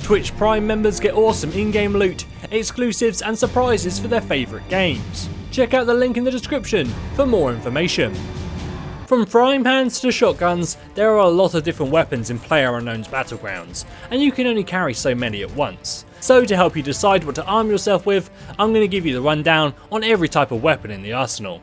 Twitch Prime members get awesome in-game loot, exclusives and surprises for their favourite games. Check out the link in the description for more information. From frying pans to shotguns, there are a lot of different weapons in Player Unknowns Battlegrounds, and you can only carry so many at once. So to help you decide what to arm yourself with, I'm going to give you the rundown on every type of weapon in the arsenal.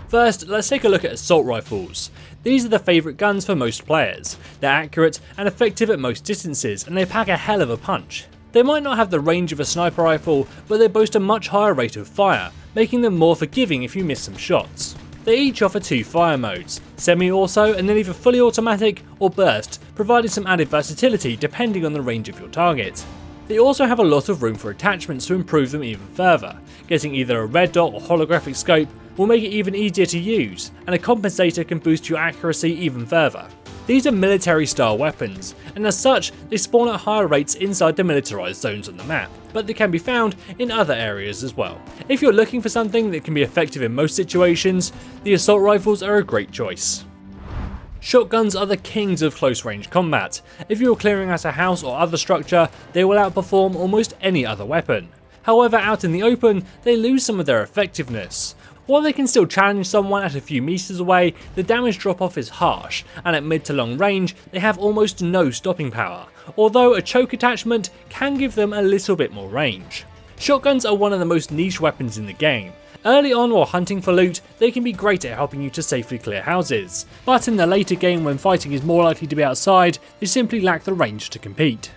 First, let's take a look at assault rifles. These are the favourite guns for most players. They're accurate and effective at most distances, and they pack a hell of a punch. They might not have the range of a sniper rifle, but they boast a much higher rate of fire, making them more forgiving if you miss some shots. They each offer two fire modes, semi-auto and then either fully automatic or burst, providing some added versatility depending on the range of your target. They also have a lot of room for attachments to improve them even further. Getting either a red dot or holographic scope will make it even easier to use, and a compensator can boost your accuracy even further. These are military style weapons, and as such they spawn at higher rates inside the militarized zones on the map, but they can be found in other areas as well. If you're looking for something that can be effective in most situations, the assault rifles are a great choice. Shotguns are the kings of close range combat. If you're clearing out a house or other structure, they will outperform almost any other weapon. However, out in the open, they lose some of their effectiveness. While they can still challenge someone at a few meters away, the damage drop off is harsh, and at mid to long range, they have almost no stopping power, although a choke attachment can give them a little bit more range. Shotguns are one of the most niche weapons in the game. Early on while hunting for loot, they can be great at helping you to safely clear houses, but in the later game when fighting is more likely to be outside, they simply lack the range to compete.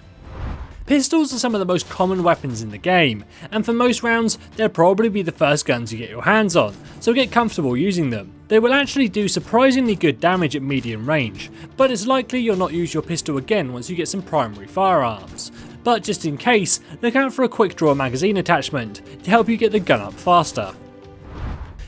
Pistols are some of the most common weapons in the game, and for most rounds, they'll probably be the first guns you get your hands on, so get comfortable using them. They will actually do surprisingly good damage at medium range, but it's likely you'll not use your pistol again once you get some primary firearms. But just in case, look out for a quick draw magazine attachment to help you get the gun up faster.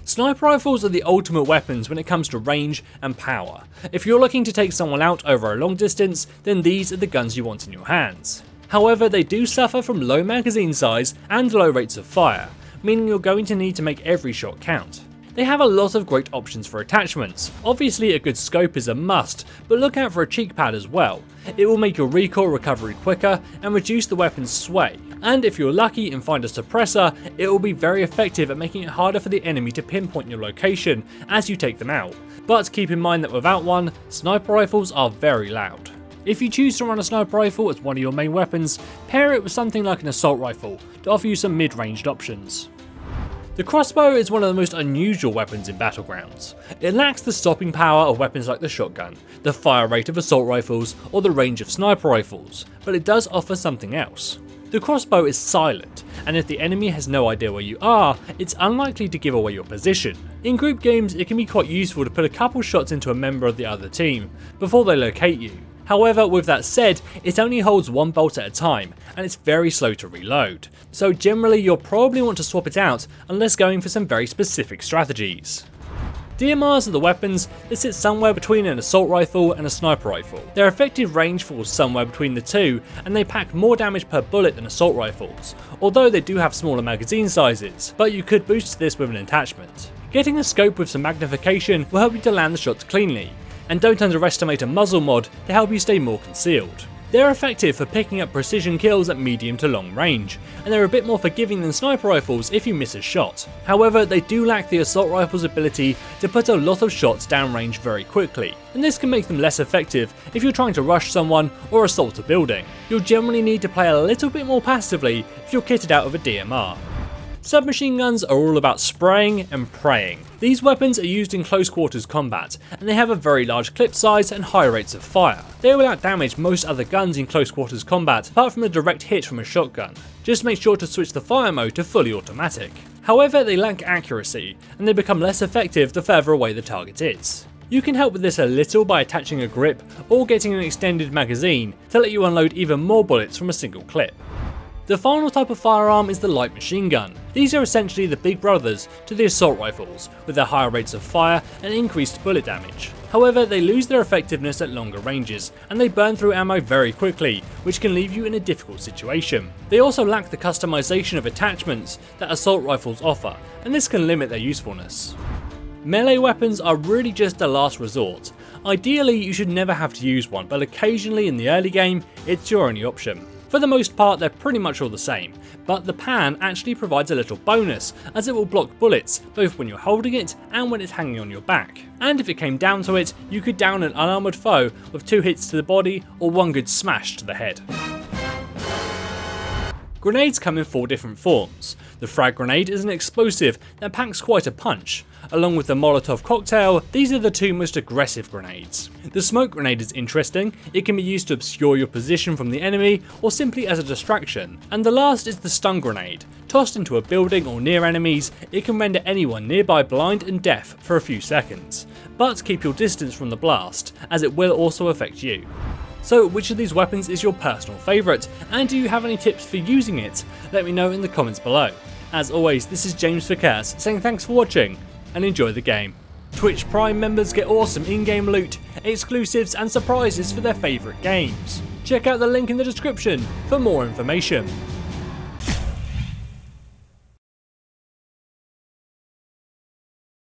Sniper rifles are the ultimate weapons when it comes to range and power. If you're looking to take someone out over a long distance, then these are the guns you want in your hands. However, they do suffer from low magazine size and low rates of fire, meaning you're going to need to make every shot count. They have a lot of great options for attachments. Obviously a good scope is a must, but look out for a cheek pad as well. It will make your recoil recovery quicker and reduce the weapon's sway, and if you're lucky and find a suppressor, it will be very effective at making it harder for the enemy to pinpoint your location as you take them out. But keep in mind that without one, sniper rifles are very loud. If you choose to run a sniper rifle as one of your main weapons, pair it with something like an assault rifle to offer you some mid-ranged options. The crossbow is one of the most unusual weapons in Battlegrounds. It lacks the stopping power of weapons like the shotgun, the fire rate of assault rifles, or the range of sniper rifles, but it does offer something else. The crossbow is silent, and if the enemy has no idea where you are, it's unlikely to give away your position. In group games, it can be quite useful to put a couple shots into a member of the other team before they locate you. However, with that said, it only holds one bolt at a time, and it's very slow to reload, so generally you'll probably want to swap it out unless going for some very specific strategies. DMRs are the weapons that sit somewhere between an assault rifle and a sniper rifle. Their effective range falls somewhere between the two, and they pack more damage per bullet than assault rifles, although they do have smaller magazine sizes, but you could boost this with an attachment. Getting a scope with some magnification will help you to land the shots cleanly, and don't underestimate a muzzle mod to help you stay more concealed. They're effective for picking up precision kills at medium to long range, and they're a bit more forgiving than sniper rifles if you miss a shot. However, they do lack the assault rifle's ability to put a lot of shots downrange very quickly, and this can make them less effective if you're trying to rush someone or assault a building. You'll generally need to play a little bit more passively if you're kitted out of a DMR. Submachine guns are all about spraying and praying. These weapons are used in close quarters combat, and they have a very large clip size and high rates of fire. They will outdamage most other guns in close quarters combat apart from a direct hit from a shotgun. Just make sure to switch the fire mode to fully automatic. However, they lack accuracy, and they become less effective the further away the target is. You can help with this a little by attaching a grip or getting an extended magazine to let you unload even more bullets from a single clip. The final type of firearm is the light machine gun. These are essentially the big brothers to the assault rifles, with their higher rates of fire and increased bullet damage. However, they lose their effectiveness at longer ranges, and they burn through ammo very quickly, which can leave you in a difficult situation. They also lack the customization of attachments that assault rifles offer, and this can limit their usefulness. Melee weapons are really just a last resort. Ideally, you should never have to use one, but occasionally in the early game, it's your only option. For the most part they're pretty much all the same, but the pan actually provides a little bonus as it will block bullets both when you're holding it and when it's hanging on your back. And if it came down to it, you could down an unarmoured foe with 2 hits to the body or 1 good smash to the head. Grenades come in 4 different forms. The frag grenade is an explosive that packs quite a punch. Along with the Molotov cocktail, these are the 2 most aggressive grenades. The smoke grenade is interesting, it can be used to obscure your position from the enemy or simply as a distraction. And the last is the stun grenade. Tossed into a building or near enemies, it can render anyone nearby blind and deaf for a few seconds. But keep your distance from the blast, as it will also affect you. So which of these weapons is your personal favourite, and do you have any tips for using it? Let me know in the comments below. As always, this is James for Cares saying thanks for watching and enjoy the game. Twitch Prime members get awesome in-game loot, exclusives and surprises for their favourite games. Check out the link in the description for more information.